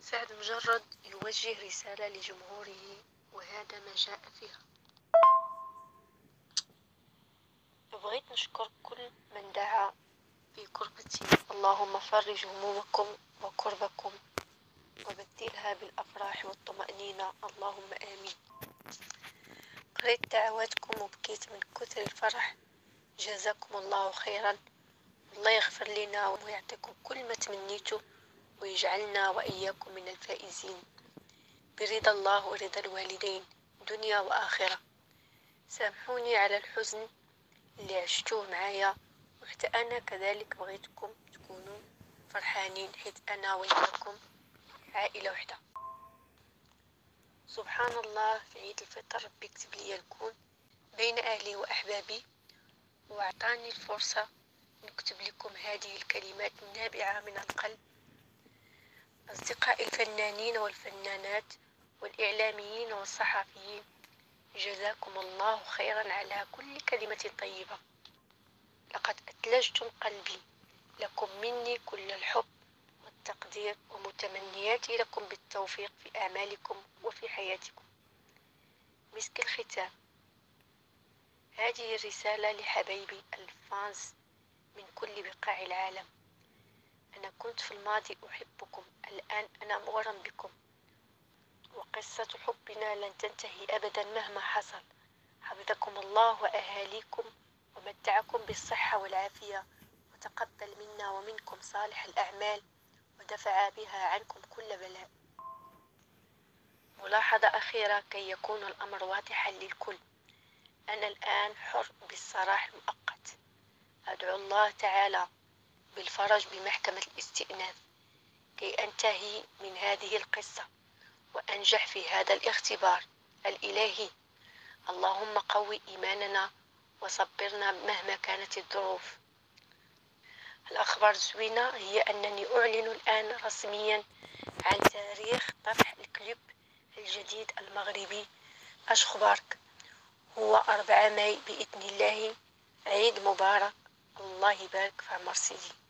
سعد مجرد يوجه رسالة لجمهوره، وهذا ما جاء فيها: بغيت نشكر كل من دعا في كربتي، اللهم فرج همومكم وكربكم وبدلها بالأفراح والطمأنينة، اللهم آمين. قريت دعواتكم وبكيت من كثر الفرح، جزاكم الله خيرا. الله يغفر لنا ويعطيكم كل ما تمنيتوا، ويجعلنا وإياكم من الفائزين برضا الله ورضا الوالدين دنيا وآخرة. سامحوني على الحزن اللي عشتوه معايا، وحتى أنا كذلك بغيتكم تكونوا فرحانين، حيث أنا وإياكم عائلة وحدة. سبحان الله، في عيد الفطر ربي كتب لي نكون بين أهلي وأحبابي، وأعطاني الفرصة نكتب لكم هذه الكلمات النابعة من القلب. أصدقائي الفنانين والفنانات والإعلاميين والصحفيين، جزاكم الله خيرا على كل كلمة طيبة، لقد أثلجتم قلبي. لكم مني كل الحب والتقدير، ومتمنياتي لكم بالتوفيق في أعمالكم وفي حياتكم. مسك الختام، هذه الرسالة لحبايبي الفانز من كل بقاع العالم. أنا كنت في الماضي أحبكم، الآن أنا مغرم بكم، وقصة حبنا لن تنتهي أبدا مهما حصل. حفظكم الله وأهاليكم، ومتعكم بالصحة والعافية، وتقبل منا ومنكم صالح الأعمال، ودفع بها عنكم كل بلاء. ملاحظة أخيرة كي يكون الأمر واضحا للكل: أنا الآن حر بالسراح المؤقت. أدعو الله تعالى بالفرج بمحكمة الاستئناف كي أنتهي من هذه القصة وأنجح في هذا الاختبار الإلهي. اللهم قوي إيماننا وصبرنا مهما كانت الظروف. الأخبار الزوينة هي أنني أعلن الآن رسميا عن تاريخ طرح الكليب الجديد المغربي أشخبارك، هو 4 ماي بإذن الله. عيد مبارك، الله يبارك في عمر سيدي.